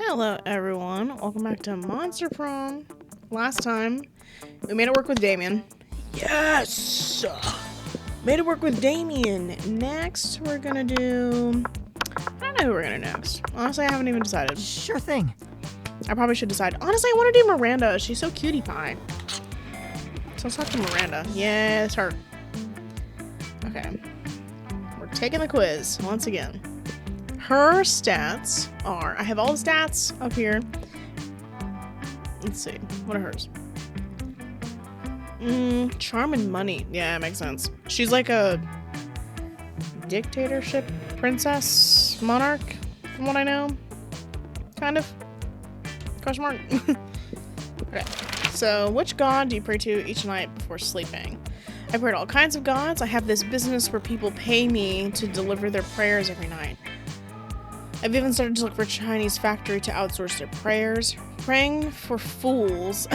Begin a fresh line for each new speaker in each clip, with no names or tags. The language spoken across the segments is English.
Hello everyone, welcome back to Monster Prom. Last time, we made it work with Damien. Yes! Made it work with Damien. Next, we're gonna do... I don't know who we're gonna do next. Honestly, I haven't even decided.
Sure thing.
I probably should decide. Honestly, I want to do Miranda. She's so cutie pie. So let's talk to Miranda. Yeah, it's her. Okay. We're taking the quiz once again. Her stats are... I have all the stats up here. Let's see. What are hers? Charm and money. Yeah, it makes sense. She's like a dictatorship princess monarch, from what I know. Kind of. Question mark. Okay. So, which god do you pray to each night before sleeping? I pray to all kinds of gods. I have this business where people pay me to deliver their prayers every night. I've even started to look for a Chinese factory to outsource their prayers. Praying for fools.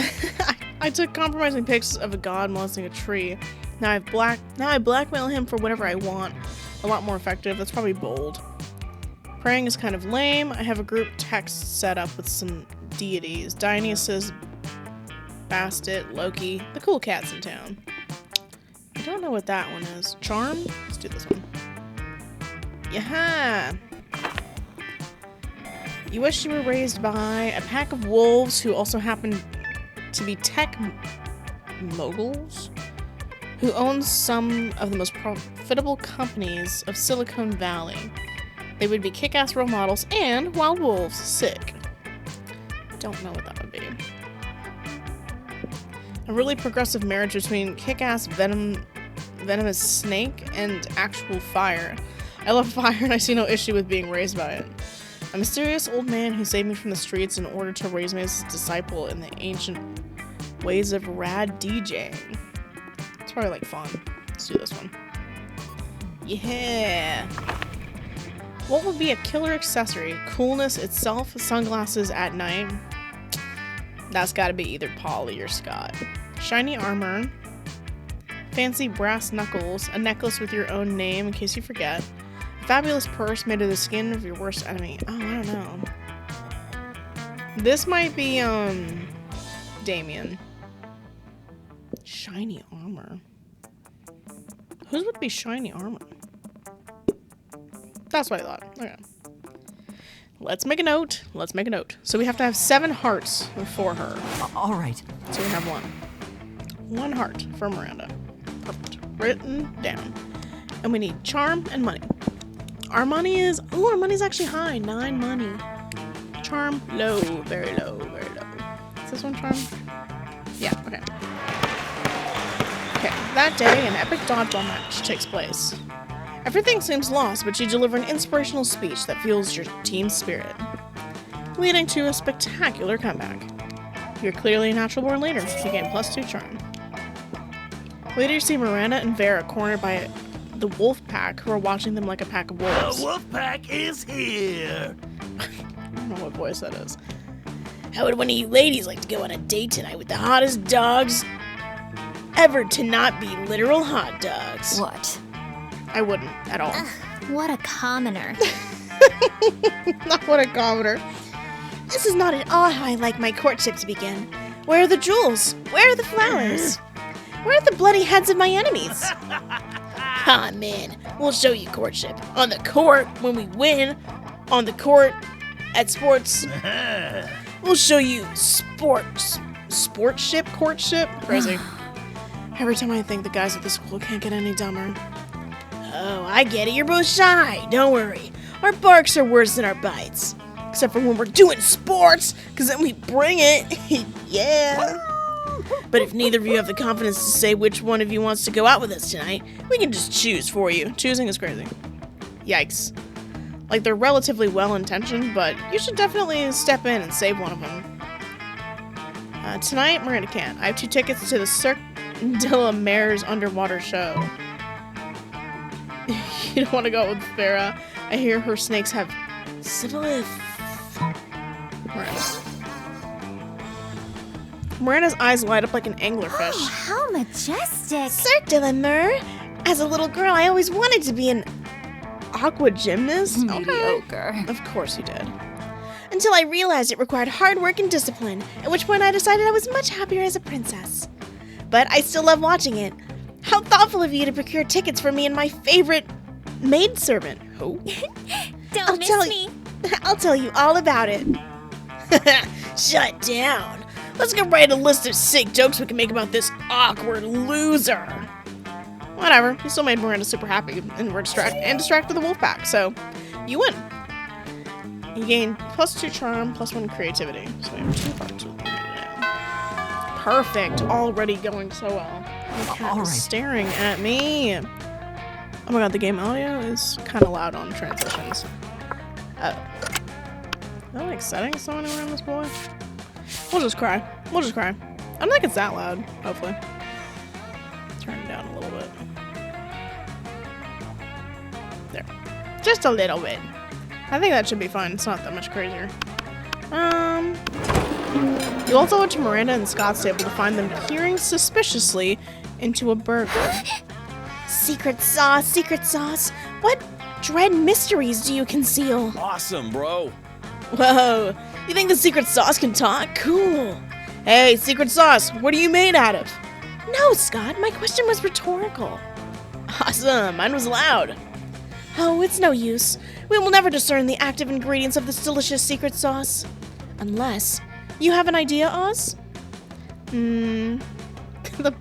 I took compromising pics of a god molesting a tree. Now I blackmail him for whatever I want. A lot more effective. That's probably bold. Praying is kind of lame. I have a group text set up with some deities. Dionysus, Bastet, Loki, the cool cats in town. I don't know what that one is. Charm? Let's do this one. Yeah. You wish you were raised by a pack of wolves who also happen to be tech moguls who own some of the most profitable companies of Silicon Valley. They would be kick-ass role models and wild wolves. Sick. Don't know what that would be. A really progressive marriage between kick-ass venomous snake and actual fire. I love fire and I see no issue with being raised by it. A mysterious old man who saved me from the streets in order to raise me as his disciple in the ancient ways of rad DJing. It's probably like fun. Let's do this one. Yeah. What would be a killer accessory? Coolness itself? Sunglasses at night? That's gotta be either Polly or Scott. Shiny armor. Fancy brass knuckles. A necklace with your own name in case you forget. Fabulous purse made of the skin of your worst enemy. Oh, I don't know. This might be, Damien. Shiny armor. Whose would be shiny armor? That's what I thought. Okay. Let's make a note. Let's make a note. So we have to have 7 hearts for her.
All right.
So we have 1. 1 heart for Miranda. Perfect. Written down. And we need charm and money. Our money is... Ooh, our money's actually high. 9 money. Charm, low. Very low. Very low. Is this one charm? Yeah, okay. Okay, that day, an epic dodgeball match takes place. Everything seems lost, but you deliver an inspirational speech that fuels your team's spirit, leading to a spectacular comeback. You're clearly a natural-born leader. You gain +2 charm. Later, you see Miranda and Vera cornered by the wolf pack who are watching them like a pack of wolves.
The wolf pack is here!
I don't know what voice that is. How would one of you ladies like to go on a date tonight with the hottest dogs ever to not be literal hot dogs?
What?
I wouldn't at all.
What a commoner.
Not what a commoner. This is not at all how I like my courtship to begin. Where are the jewels? Where are the flowers? Where are the bloody heads of my enemies? Ah, man, we'll show you courtship. On the court, when we win. On the court, at sports. We'll show you sportship, courtship. Crazy. Every time I think the guys at the school can't get any dumber. Oh, I get it. You're both shy. Don't worry. Our barks are worse than our bites. Except for when we're doing sports, because then we bring it. Yeah. But if neither of you have the confidence to say which one of you wants to go out with us tonight, we can just choose for you. Choosing is crazy. Yikes. Like, they're relatively well-intentioned, but you should definitely step in and save one of them. Tonight, Miranda can't. I have 2 tickets to the Cirque de la Mer's underwater show. You don't want to go with Farah. I hear her snakes have syphilis. Miranda's eyes light up like an anglerfish.
Oh, how majestic.
Cirque de la Mer. As a little girl, I always wanted to be an aqua gymnast.
Mediocre.
Of course you did. And until I realized it required hard work and discipline, at which point I decided I was much happier as a princess. But I still love watching it. How thoughtful of you to procure tickets for me and my favorite maidservant. Who?
Don't miss me.
I'll tell you all about it. Shut down. Let's get write a list of sick jokes we can make about this awkward loser. Whatever. You still made Miranda super happy and we're distracted the wolf pack, so you win. You gain +2 charm, +1 creativity. So we have 2 parts of it now. Perfect. Already going so well. The cat is staring at me. Oh my god, the game audio is kind of loud on transitions. Is that like setting someone around this boy? We'll just cry. We'll just cry. I don't think it's that loud, hopefully. Turn it down a little bit. There. Just a little bit. I think that should be fine. It's not that much crazier. You also went to Miranda and Scott's table to find them peering suspiciously into a burger. Secret sauce, secret sauce. What dread mysteries do you conceal?
Awesome, bro.
Whoa, you think the secret sauce can talk? Cool. Hey, secret sauce, what are you made out of? No, Scott, my question was rhetorical. Awesome, mine was loud. Oh, it's no use. We will never discern the active ingredients of this delicious secret sauce. Unless you have an idea, Oz? The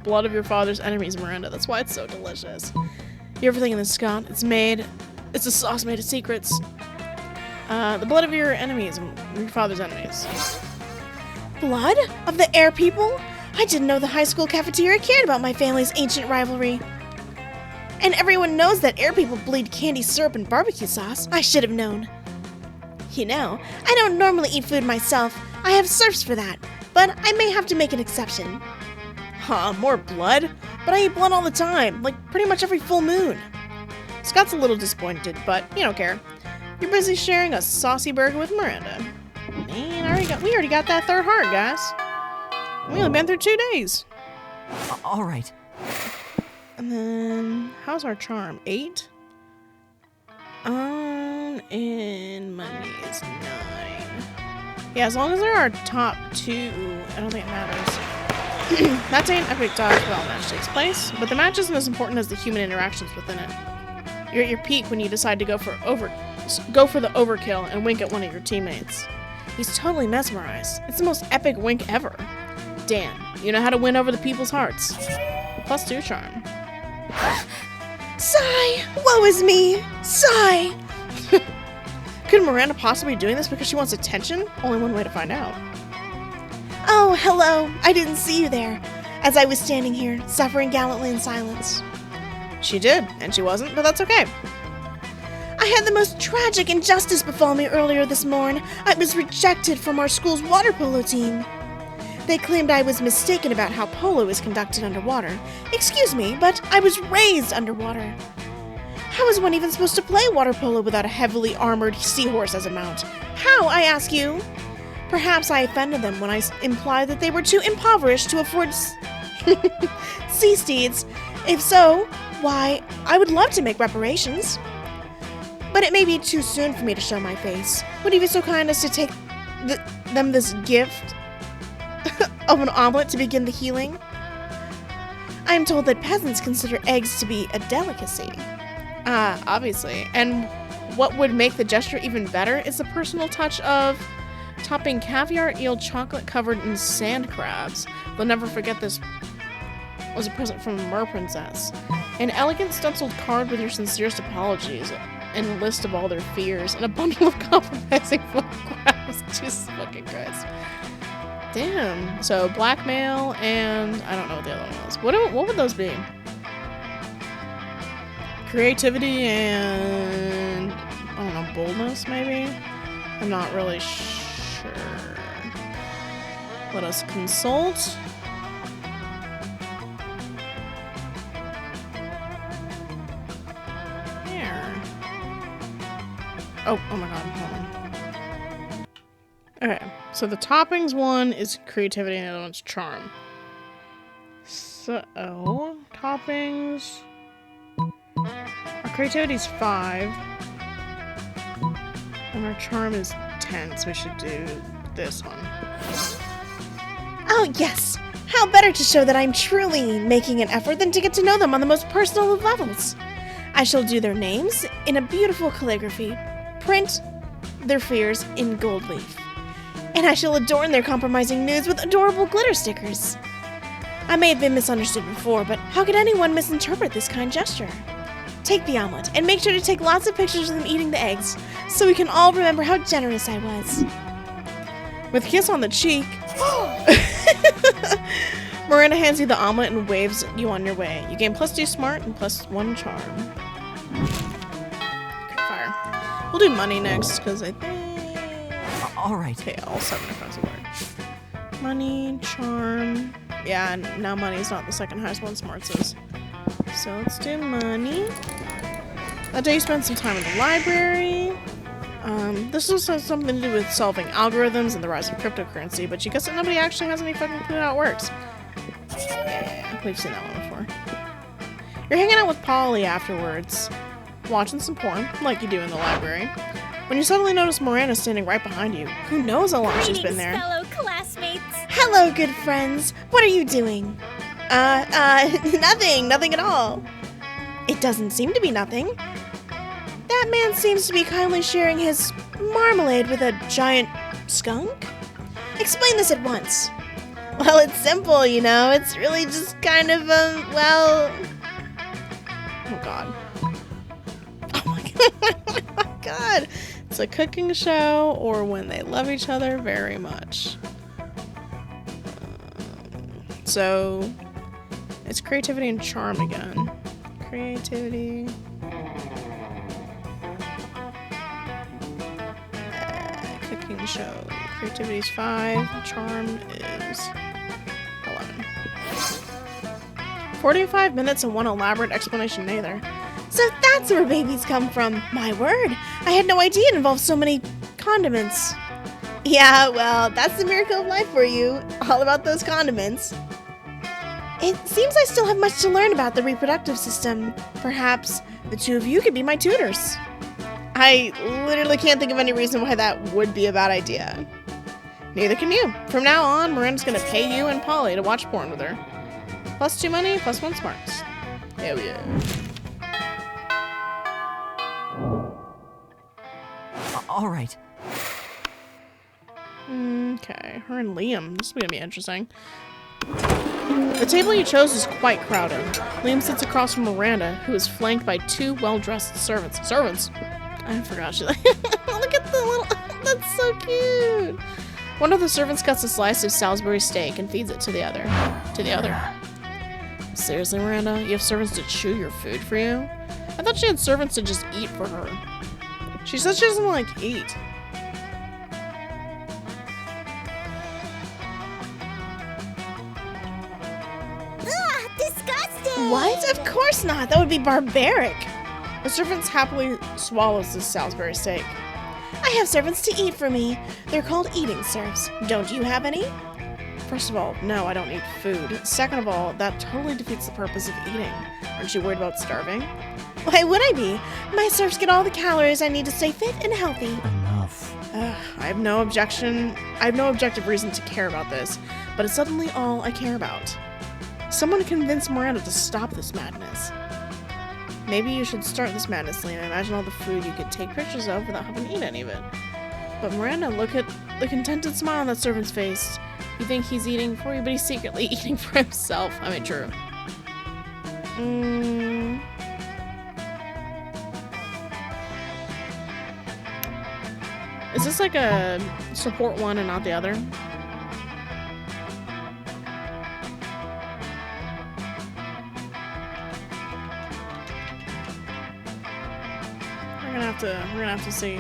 blood of your father's enemies, Miranda. That's why it's so delicious. You ever think of this, Scott? It's a sauce made of secrets. The blood of your enemies, your father's enemies. Blood? Of the air people? I didn't know the high school cafeteria cared about my family's ancient rivalry. And everyone knows that air people bleed candy syrup and barbecue sauce. I should have known. You know, I don't normally eat food myself. I have serfs for that. But I may have to make an exception. Huh, more blood? But I eat blood all the time, like pretty much every full moon. Scott's a little disappointed, but you don't care. You're busy sharing a saucy burger with Miranda. Man, we already got that third heart, guys. We only been through 2 days.
All right.
And then, how's our charm? 8? And money is 9. Yeah, as long as they're our top 2, I don't think it matters. That day an epic dodgeball match takes place, but the match isn't as important as the human interactions within it. You're at your peak when you decide to go for the overkill and wink at one of your teammates. He's totally mesmerized. It's the most epic wink ever. Damn, you know how to win over the people's hearts. +2 charm. Sigh! Woe is me! Sigh! Could Miranda possibly be doing this because she wants attention? Only one way to find out. Oh, hello. I didn't see you there, as I was standing here, suffering gallantly in silence. She did, and she wasn't, but that's okay. I had the most tragic injustice befall me earlier this morn. I was rejected from our school's water polo team. They claimed I was mistaken about how polo is conducted underwater. Excuse me, but I was raised underwater. How is one even supposed to play water polo without a heavily armored seahorse as a mount? How, I ask you? Perhaps I offended them when I implied that they were too impoverished to afford sea steeds. If so, why, I would love to make reparations. But it may be too soon for me to show my face. Would you be so kind as to take them this gift of an omelet to begin the healing? I am told that peasants consider eggs to be a delicacy. Obviously. And what would make the gesture even better is the personal touch of topping caviar eel chocolate covered in sand crabs. They'll never forget this was a present from a mer princess. An elegant stenciled card with your sincerest apologies and a list of all their fears and a bundle of compromising photographs. Jesus fucking Christ. Damn. So blackmail and I don't know what the other one was. What would those be? Creativity and I don't know, boldness maybe? I'm not really sure. Let us consult. There. Oh my god, hold on. Okay, so the toppings one is creativity and the other one's charm. So, toppings. Our creativity is 5. And our charm is 10. intense. We should do this one.
Oh, yes! How better to show that I'm truly making an effort than to get to know them on the most personal of levels? I shall do their names in a beautiful calligraphy, print their fears in gold leaf, and I shall adorn their compromising nudes with adorable glitter stickers. I may have been misunderstood before, but how could anyone misinterpret this kind gesture? Take the omelet, and make sure to take lots of pictures of them eating the eggs, so we can all remember how generous I was.
With a kiss on the cheek, Miranda hands you the omelet and waves you on your way. You gain +2 smart and +1 charm. Okay, fire. We'll do money next, because I think...
All right.
Okay, all 7 across the board. Money, charm... Yeah, now money is not the second highest one, smarts is. So let's do money. That day you spent some time in the library. This also has something to do with solving algorithms and the rise of cryptocurrency, but you guess that nobody actually has any fucking clue how it works. Yeah, we've seen that one before. You're hanging out with Polly afterwards, watching some porn, like you do in the library, when you suddenly notice Miranda standing right behind you. Who knows how long she's been there?
Fellow classmates.
Hello, good friends. What are you doing? Nothing at all. It doesn't seem to be nothing. That man seems to be kindly sharing his marmalade with a giant skunk? Explain this at once. Well, it's simple, you know. It's really just kind of, well...
Oh, God. Oh, my God. Oh, my God. It's a cooking show or when they love each other very much. So, it's creativity and charm again. Creativity... cooking show. Creativity is 5. Charm is 11. 45 minutes and one elaborate explanation neither.
So that's where babies come from. My word. I had no idea it involved so many condiments. Yeah, well, that's the miracle of life for you. All about those condiments. It seems I still have much to learn about the reproductive system. Perhaps the two of you could be my tutors.
I literally can't think of any reason why that would be a bad idea. Neither can you. From now on, Miranda's gonna pay you and Polly to watch porn with her. +2 money, +1 smarts. Hell yeah.
All right.
Okay, her and Liam. This is gonna be interesting. The table you chose is quite crowded. Liam sits across from Miranda, who is flanked by 2 well-dressed servants. Servants? I forgot she like look at the little that's so cute. One of the servants cuts a slice of Salisbury steak and feeds it to the other. Seriously, Miranda? You have servants to chew your food for you? I thought she had servants to just eat for her. She says she doesn't like eat.
Ugh, disgusting.
What? Of course not. That would be barbaric.
The servant happily swallows the Salisbury steak.
I have servants to eat for me. They're called eating serfs. Don't you have any?
First of all, no, I don't eat food. Second of all, that totally defeats the purpose of eating. Aren't you worried about starving?
Why would I be? My serfs get all the calories I need to stay fit and healthy.
Enough.
I have no objective reason to care about this, but it's suddenly all I care about. Someone convince Miranda to stop this madness. Maybe you should start this madness, Lena. Imagine all the food you could take pictures of without having to eat any of it. But Miranda, look at the contented smile on that servant's face. You think he's eating for you, but he's secretly eating for himself. I mean, true. Is this like a support one and not the other? We're gonna have to see.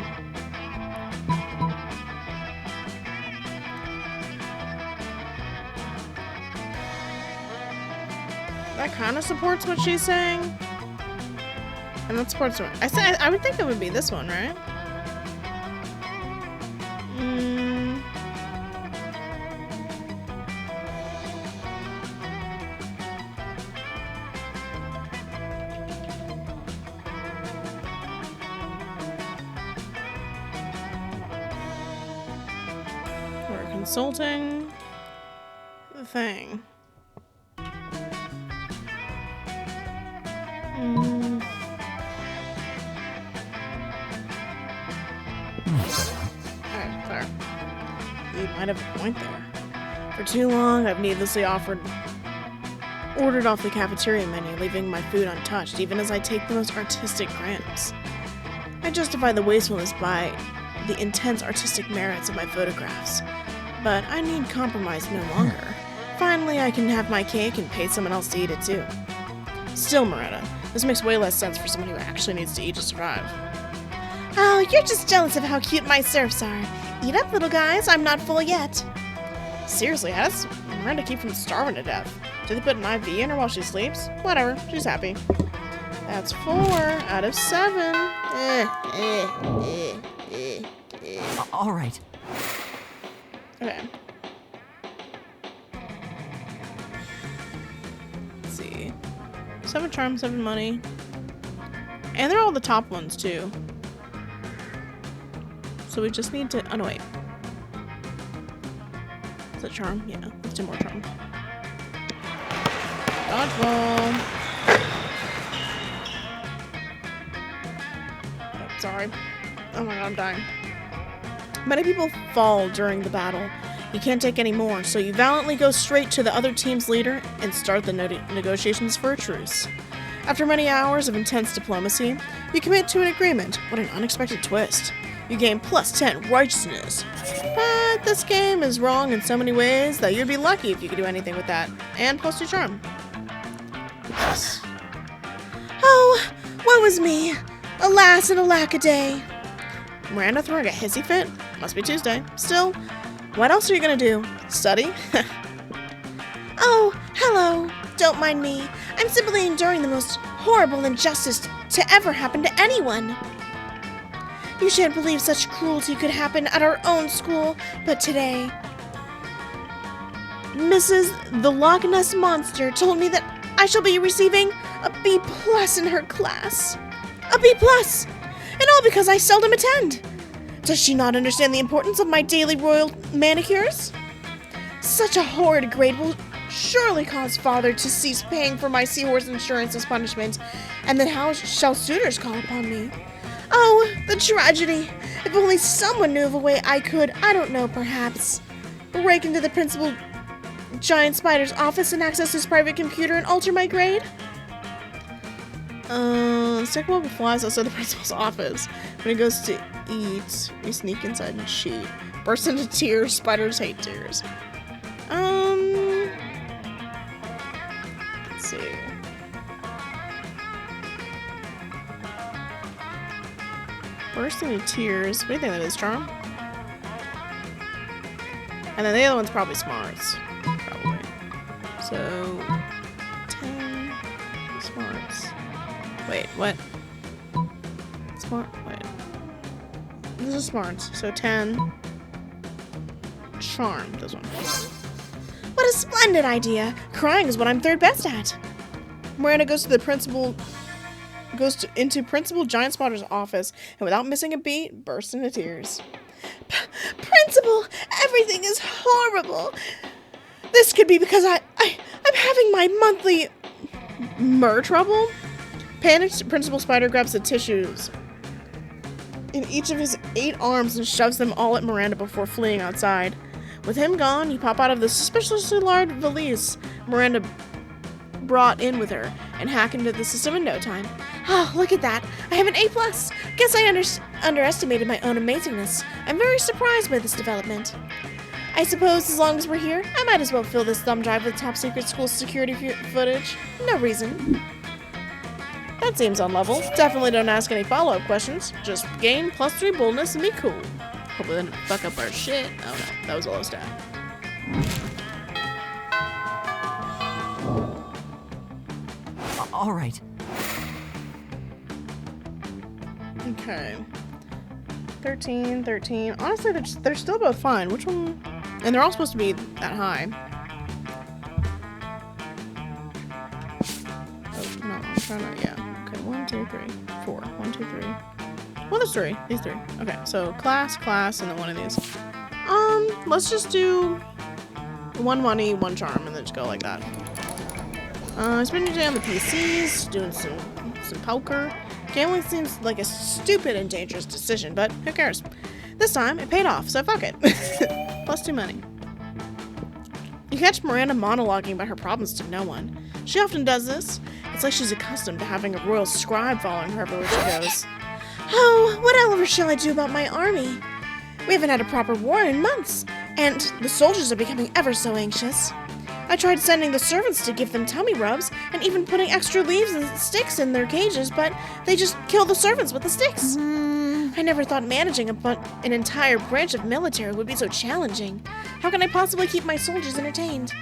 That kind of supports what she's saying, and that supports what I would think it would be this one, right? consulting the thing. Alright, fair. You might have a point there. For too long, I've needlessly ordered off the cafeteria menu, leaving my food untouched, even as I take the most artistic grants. I justify the wastefulness by the intense artistic merits of my photographs, but I need compromise no longer. Finally, I can have my cake and pay someone else to eat it too. Still, Miranda, this makes way less sense for someone who actually needs to eat to survive.
Oh, you're just jealous of how cute my serfs are. Eat up, little guys. I'm not full yet.
Seriously, how does Miranda keep from starving to death? Do they put an IV in her while she sleeps? Whatever, she's happy. That's 4 out of 7.
All right.
Okay. Let's see. 7 charm, 7 money. And they're all the top ones, too. So we just need to... Oh, no, wait. Is that charm? Yeah, let's do more charm. Dodgeball. Oh, sorry. Oh my god, I'm dying. Many people fall during the battle. You can't take any more, so you valiantly go straight to the other team's leader and start the negotiations for a truce. After many hours of intense diplomacy, you commit to an agreement. What an unexpected twist. You gain plus 10 righteousness. But this game is wrong in so many ways that you'd be lucky if you could do anything with that. And plus 2 charm. Yes.
Oh, woe is me. Alas and alack-a-day.
Miranda throwing a hissy fit? Must be Tuesday. Still, what else are you gonna do? Study?
Oh, hello. Don't mind me. I'm simply enduring the most horrible injustice to ever happen to anyone. You shan't believe such cruelty could happen at our own school, but today, Mrs. the Loch Ness Monster told me that I shall be receiving a B+ in her class. A B+! And all because I seldom attend. Does she not understand the importance of my daily royal manicures? Such a horrid grade will surely cause father to cease paying for my seahorse insurance as punishment, and then how shall suitors call upon me? Oh, the tragedy! If only someone knew of a way I could, I don't know, perhaps, break into the principal giant spider's office and access his private computer and alter my grade? Stickball flies outside the principal's office. When he goes to eat, we sneak inside and cheat. Burst into tears. Spiders hate tears. Let's see. Burst into tears. What do you think that is, Charm? And then the other one's probably smarts. Probably. So, 10 smarts. Wait, what? Smart, wait. This is smarts, so 10. Charm, this one. What a splendid idea! Crying is what I'm third best at.
Miranda goes to the principal, into Principal Giant Spotter's office, and without missing a beat, bursts into tears.
Principal, everything is horrible. This could be because I'm having my monthly
trouble? Panicked, Principal Spider grabs the tissues in each of his 8 arms and shoves them all at Miranda before fleeing outside. With him gone, you pop out of the suspiciously large valise Miranda brought in with her and hack into the system in no time.
Oh, look at that. I have an A+. Guess I underestimated my own amazingness. I'm very surprised by this development. I suppose as long as we're here, I might as well fill this thumb drive with top secret school security footage. No reason.
That seems on level. Definitely don't ask any follow-up questions. Just gain +3 boldness and be cool. Hopefully they didn't fuck up our shit. Oh no, that was a low stat.
All right.
Okay. 13, 13. Honestly, they're still both fine. Which one? And they're all supposed to be that high. Oh, no, I'm trying to, yeah. Okay, 1, 2, 3, 4. 1, 2, 3. Well, there's 3. These 3. Okay, so class, and then one of these. let's just do 1 money, 1 charm, and then just go like that. Spend your day on the PCs, doing some poker. Gambling seems like a stupid and dangerous decision, but who cares? This time, it paid off, so fuck it. Plus 2 money. You catch Miranda monologuing about her problems to no one. She often does this. It's like she's accustomed to having a royal scribe following her everywhere she goes.
Oh, whatever shall I do about my army? We haven't had a proper war in months, and the soldiers are becoming ever so anxious. I tried sending the servants to give them tummy rubs, and even putting extra leaves and sticks in their cages, but they just kill the servants with the sticks. I never thought managing an entire branch of military would be so challenging. How can I possibly keep my soldiers entertained?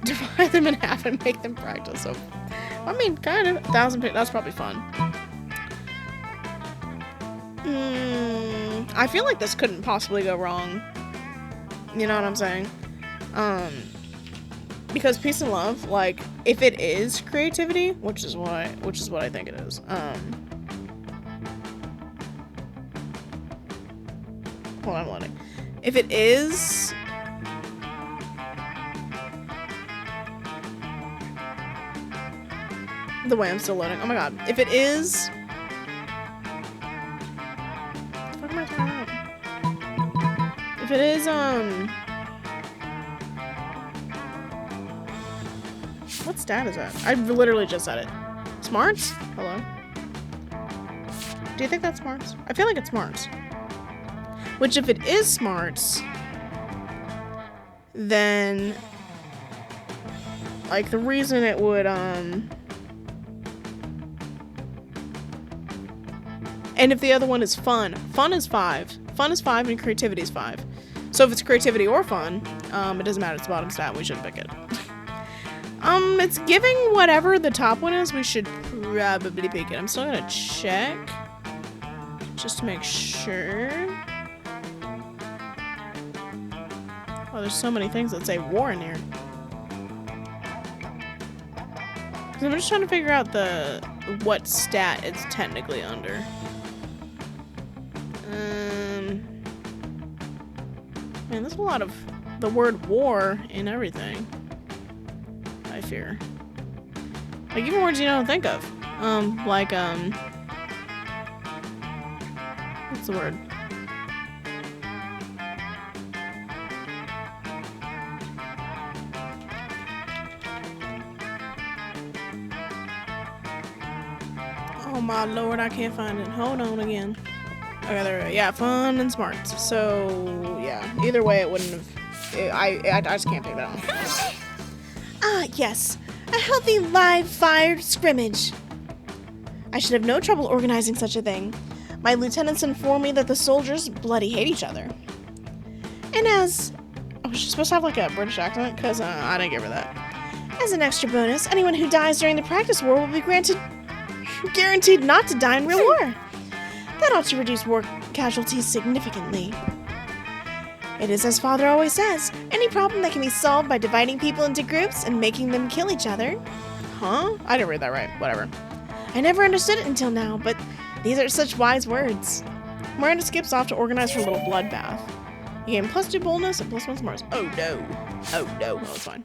Divide them in half and make them practice. So, I mean, kind of. 1,000 people, that's probably fun. I feel like this couldn't possibly go wrong. You know what I'm saying? Because peace and love, like, if it is creativity, which is what I think it is. Hold on, I'm loading. If it is, the way I'm still loading. Oh my god. If it is, what am I talking about? If it is, what stat is that? I literally just said it. Smarts? Hello? Do you think that's smarts? I feel like it's smarts. Which, if it is smarts, then, like, the reason it would, and if the other one is fun is 5. Fun is 5 and creativity is 5. So if it's creativity or fun, it doesn't matter, it's the bottom stat, we shouldn't pick it. It's giving whatever the top one is, we should probably pick it. I'm still gonna check, just to make sure. Oh, there's so many things that say war in here. Cause I'm just trying to figure out what stat it's technically under. Man, there's a lot of the word war in everything. I fear. Like, even words you don't think of. What's the word? Oh my lord, I can't find it. Hold on again. Okay, there we go. Yeah, fun and smart. So, yeah. Either way, it wouldn't have... I just can't pick that one.
Ah, yes. A healthy live-fire scrimmage. I should have no trouble organizing such a thing. My lieutenants inform me that the soldiers bloody hate each other. And as... Oh, was she supposed to have, like, a British accent? Because, I didn't give her that. As an extra bonus, anyone who dies during the practice war will be guaranteed not to die in real war. That ought to reduce war casualties significantly. It is as Father always says, any problem that can be solved by dividing people into groups and making them kill each other.
Huh? I didn't read that right. Whatever.
I never understood it until now, but these are such wise words.
Miranda skips off to organize her little bloodbath. You gain +2 boldness and +1 smarts. Oh no. Oh no. Oh, it's fine.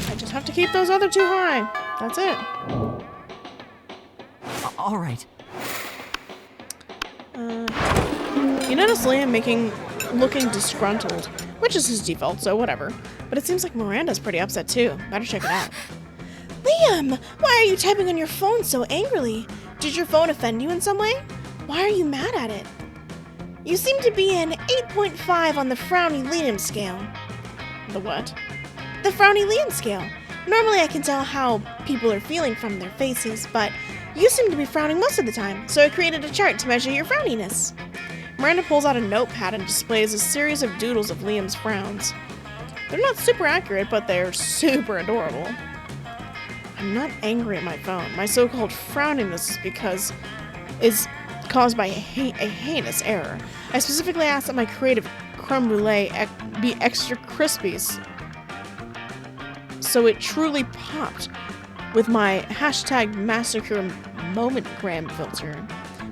I just have to keep those other 2 high. That's it.
All right.
You notice Liam looking disgruntled, which is his default, so whatever. But it seems like Miranda's pretty upset too. Better check it out.
Liam, why are you typing on your phone so angrily? Did your phone offend you in some way? Why are you mad at it? You seem to be an 8.5 on the Frowny Liam scale.
The what?
The Frowny Liam scale. Normally I can tell how people are feeling from their faces, but you seem to be frowning most of the time, so I created a chart to measure your frowniness.
Miranda pulls out a notepad and displays a series of doodles of Liam's frowns. They're not super accurate, but they're super adorable. I'm not angry at my phone. My so-called frowniness is caused by a heinous error. I specifically asked that my creative creme brulee be extra crispy, so it truly popped with my #massacre momentgram filter.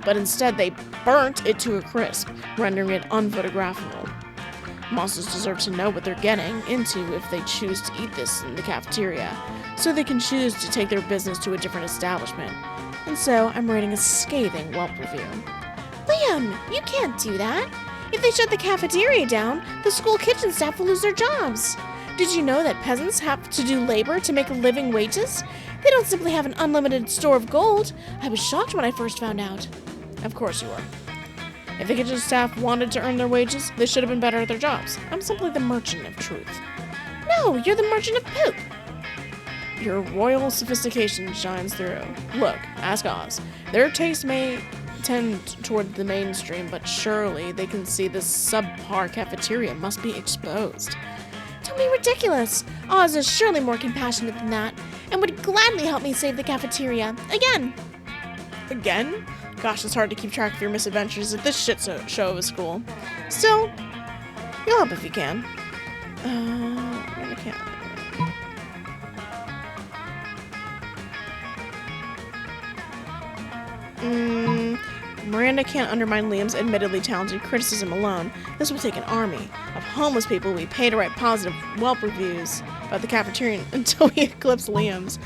but instead they burnt it to a crisp, rendering it unphotographable. Monsters deserve to know what they're getting into if they choose to eat this in the cafeteria, so they can choose to take their business to a different establishment. And so I'm writing a scathing Yelp review.
Liam, you can't do that. If they shut the cafeteria down, the school kitchen staff will lose their jobs. Did you know that peasants have to do labor to make a living wages? They don't simply have an unlimited store of gold. I was shocked when I first found out.
Of course you are. If the kitchen staff wanted to earn their wages, they should have been better at their jobs. I'm simply the merchant of truth.
No, you're the merchant of poop.
Your royal sophistication shines through. Look, ask Oz. Their taste may tend toward the mainstream, but surely they can see this subpar cafeteria must be exposed.
Don't be ridiculous. Oz is surely more compassionate than that, and would gladly help me save the cafeteria. Again.
Again? Gosh, it's hard to keep track of your misadventures at this shit show of a school. Still, you'll help if you can. I can't. Miranda can't undermine Liam's admittedly talented criticism alone. This will take an army of homeless people we pay to write positive Yelp reviews about the cafeteria until we eclipse Liam's.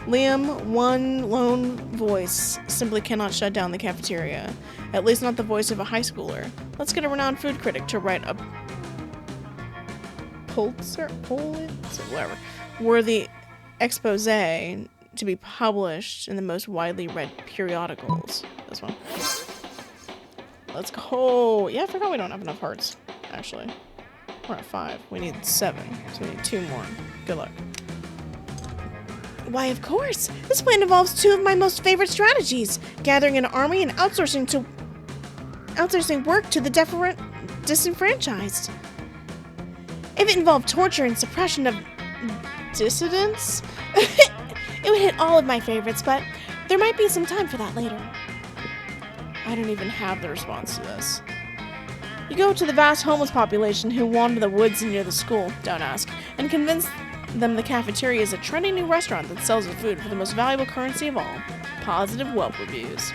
Liam, one lone voice, simply cannot shut down the cafeteria. At least not the voice of a high schooler. Let's get a renowned food critic to write a Pulitzer, whatever, worthy expose to be published in the most widely read periodicals. This one. Let's go. Yeah, I forgot we don't have enough hearts, actually. We're at 5. We need 7, so we need 2 more. Good luck.
Why, of course. This plan involves 2 of my most favorite strategies: gathering an army and outsourcing work to the disenfranchised. If it involved torture and suppression of dissidents, it would hit all of my favorites, but there might be some time for that later.
I don't even have the response to this. You go to the vast homeless population who wander the woods near the school, don't ask, and convince them the cafeteria is a trendy new restaurant that sells the food for the most valuable currency of all: positive Yelp reviews.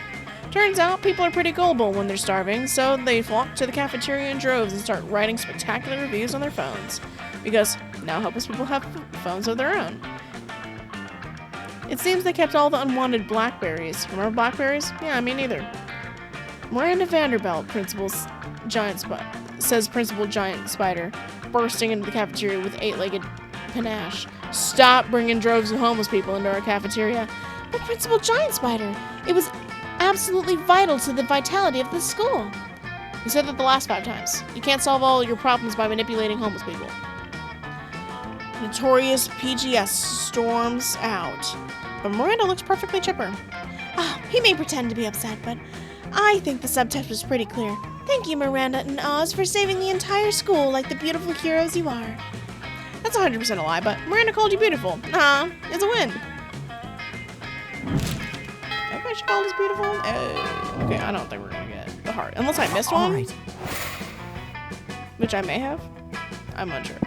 Turns out people are pretty gullible when they're starving, so they flock to the cafeteria in droves and start writing spectacular reviews on their phones. Because now helpless people have phones of their own. It seems they kept all the unwanted blackberries. Remember blackberries? Yeah, me neither. Miranda Vanderbilt, says Principal Giant Spider, bursting into the cafeteria with 8-legged panache. Stop bringing droves of homeless people into our cafeteria.
But Principal Giant Spider, it was absolutely vital to the vitality of the school.
You said that the last 5 times. You can't solve all your problems by manipulating homeless people. Notorious PGS storms out. But Miranda looks perfectly chipper.
Oh, he may pretend to be upset, but I think the subtext was pretty clear. Thank you, Miranda and Oz, for saving the entire school like the beautiful heroes you are.
That's 100% a lie, but Miranda called you beautiful. It's a win. Okay, she called us beautiful. Okay, I don't think we're gonna get the heart. Unless I missed one.
Right.
Which I may have. I'm unsure.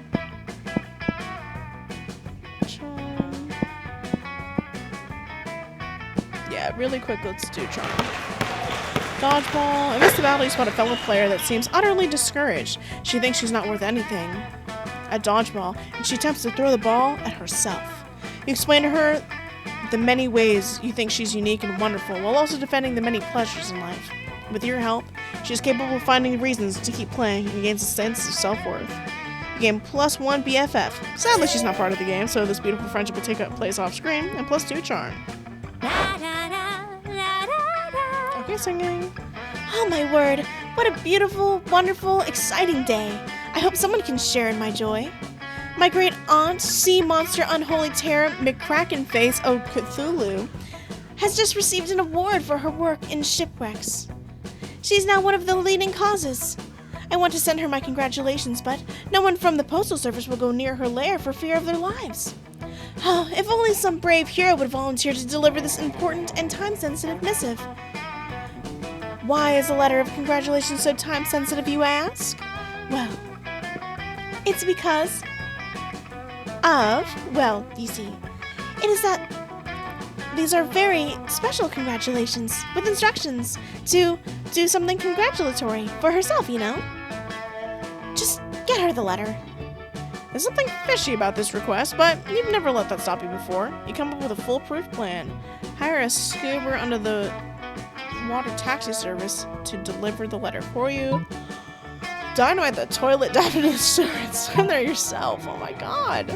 Yeah, really quick, let's do charm. Dodgeball. Amidst the battle, you spot a fellow player that seems utterly discouraged. She thinks she's not worth anything at dodgeball, and she attempts to throw the ball at herself. You explain to her the many ways you think she's unique and wonderful, while also defending the many pleasures in life. With your help, she is capable of finding reasons to keep playing and gains a sense of self-worth. You gain +1 BFF. Sadly, she's not part of the game, so this beautiful friendship will take place off-screen, and +2 charm. Okay, singing.
Oh my word, what a beautiful, wonderful, exciting day. I hope someone can share in my joy. My great aunt, sea monster unholy terror McCrackenface O Cthulhu, has just received an award for her work in shipwrecks. She's now one of the leading causes. I want to send her my congratulations, but no one from the Postal Service will go near her lair for fear of their lives. Oh, if only some brave hero would volunteer to deliver this important and time-sensitive missive. Why is a letter of congratulations so time-sensitive, you ask? Well, it's because of, well, you see, it is that these are very special congratulations with instructions to do something congratulatory for herself, you know? Just get her the letter.
There's something fishy about this request, but you've never let that stop you before. You come up with a foolproof plan. Hire a scuba under the water taxi service to deliver the letter for you. Dynamite the toilet down into the sewer and swim there yourself. Oh my god.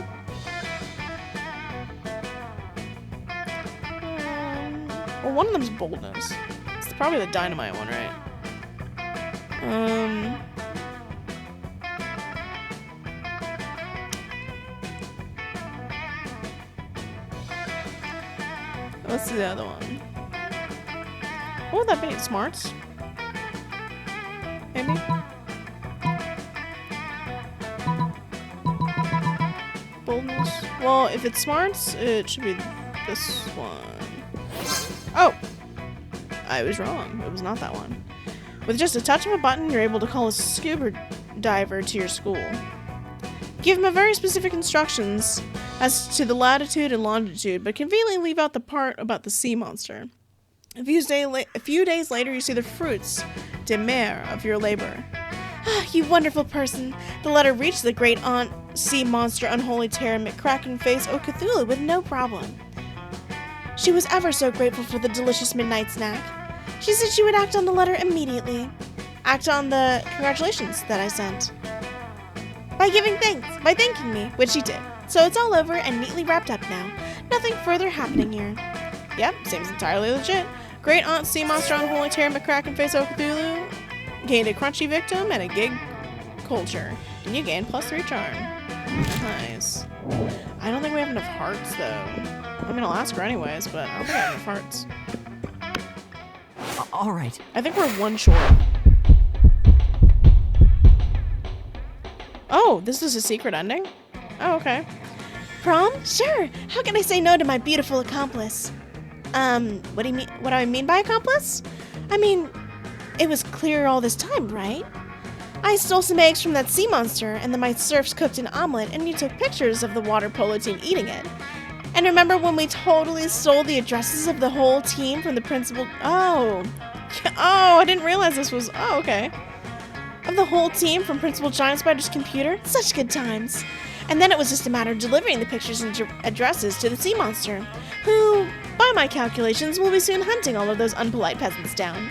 Well, one of them's boldness. It's probably the dynamite one, right? What's the other one? What would that be? Smarts? Maybe? Boldness? Well, if it's smarts, it should be this one. Oh! I was wrong. It was not that one. With just a touch of a button, you're able to call a scuba diver to your school. Give him a very specific instructions as to the latitude and longitude, but conveniently leave out the part about the sea monster. A few days later, you see the fruits de mer of your labor.
Ah, you wonderful person. The letter reached the great aunt sea monster unholy terror McCracken face O Cthulhu with no problem. She was ever so grateful for the delicious midnight snack. She said she would act on the letter immediately. Act on the congratulations that I sent. By thanking me, which she did. So it's all over and neatly wrapped up now. Nothing further happening here.
Yep, seems entirely legit. Great Aunt Sea Monster Unholy Terror McCracken Face O Cthulhu gained a crunchy victim and a gig culture. And you gain +3 charm. Nice. I don't think we have enough hearts though. I mean, I'll ask her anyways, but I don't think I have enough hearts.
All right.
I think we're one short. Oh, this is a secret ending? Oh, okay.
Prom? Sure. How can I say no to my beautiful accomplice? What do you mean? What do I mean by accomplice? I mean, it was clear all this time, right? I stole some eggs from that sea monster, and then my serfs cooked an omelet, and you took pictures of the water polo team eating it. And remember when we totally stole the addresses of the whole team from the principal? Oh, I didn't realize this was. Oh, okay. Of the whole team from Principal Giant Spider's computer? Such good times. And then it was just a matter of delivering the pictures and addresses to the sea monster, who, by my calculations, will be soon hunting all of those unpolite peasants down.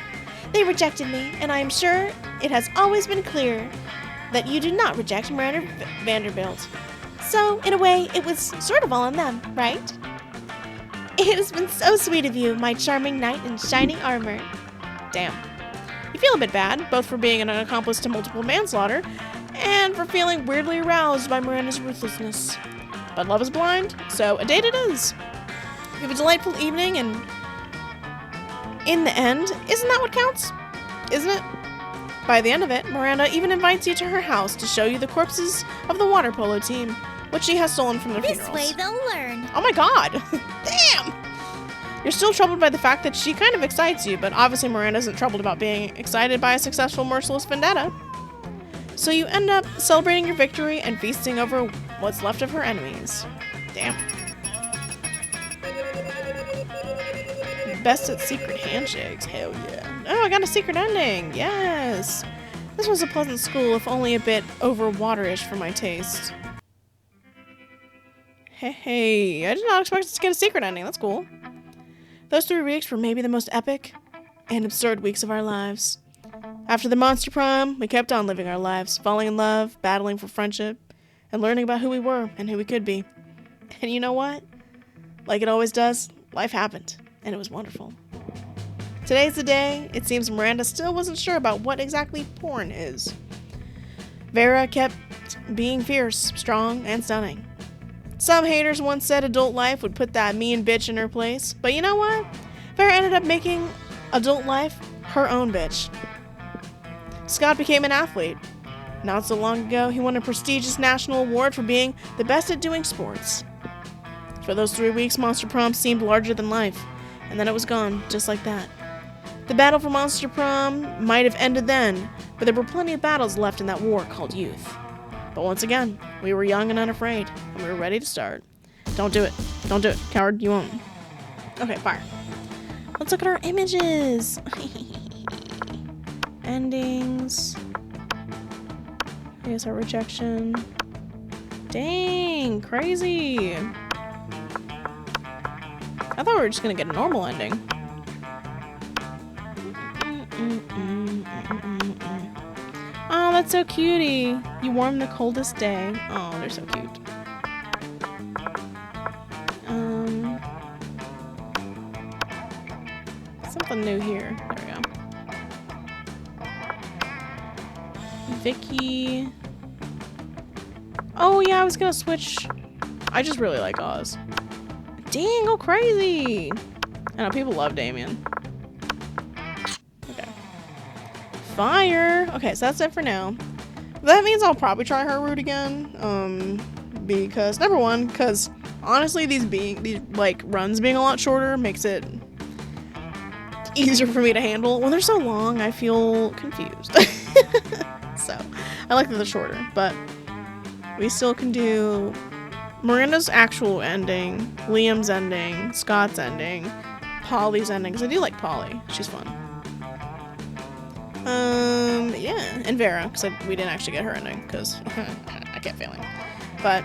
They rejected me, and I am sure it has always been clear that you do not reject Miranda Vanderbilt. So, in a way, it was sort of all on them, right? It has been so sweet of you, my charming knight in shining armor.
Damn. You feel a bit bad, both for being an accomplice to multiple manslaughter, and for feeling weirdly aroused by Miranda's ruthlessness. But love is blind, so a date it is. You have a delightful evening, and in the end, isn't that what counts? Isn't it? By the end of it, Miranda even invites you to her house to show you the corpses of the water polo team, which she has stolen from their
This
funerals.
way they'll learn.
Oh my god! Damn! You're still troubled by the fact that she kind of excites you, but obviously Miranda isn't troubled about being excited by a successful, merciless vendetta. So you end up celebrating your victory and feasting over what's left of her enemies. Damn. Best at secret handshakes. Hell yeah. Oh, I got a secret ending. Yes. This was a pleasant school, if only a bit over waterish for my taste. Hey, I did not expect us to get a secret ending. That's cool. Those 3 weeks were maybe the most epic and absurd weeks of our lives. After the monster prom, we kept on living our lives, falling in love, battling for friendship, and learning about who we were and who we could be. And you know what? Like it always does, life happened, and it was wonderful. Today's the day. It seems Miranda still wasn't sure about what exactly porn is. Vera kept being fierce, strong, and stunning. Some haters once said adult life would put that mean bitch in her place, but you know what? Vera ended up making adult life her own bitch. Scott became an athlete. Not so long ago, he won a prestigious national award for being the best at doing sports. For those 3 weeks, Monster Prom seemed larger than life, and then it was gone, just like that. The battle for Monster Prom might have ended then, but there were plenty of battles left in that war called youth. But once again, we were young and unafraid, and we were ready to start. Don't do it. Don't do it. Coward, you won't. Okay, fire. Let's look at our images. Endings. Here's our rejection. Dang, crazy. I thought we were just gonna get a normal ending. Oh, that's so cutie. You warm the coldest day. Oh, they're so cute. Something new here. There we go. Vicky. Oh yeah, I was gonna switch. I just really like Oz. Dang, go crazy. I know, people love Damien. Okay. Fire. Okay, so that's it for now. That means I'll probably try her route again. Because number one, because honestly, these like runs being a lot shorter makes it easier for me to handle. When they're so long, I feel confused. So I like that they're shorter, but we still can do Miranda's actual ending, Liam's ending, Scott's ending, Polly's ending, because I do like Polly. She's fun. Yeah, and Vera, because we didn't actually get her ending, because I kept failing. But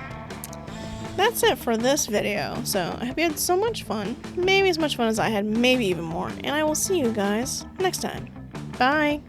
that's it for this video. So I hope you had so much fun. Maybe as much fun as I had, maybe even more. And I will see you guys next time. Bye!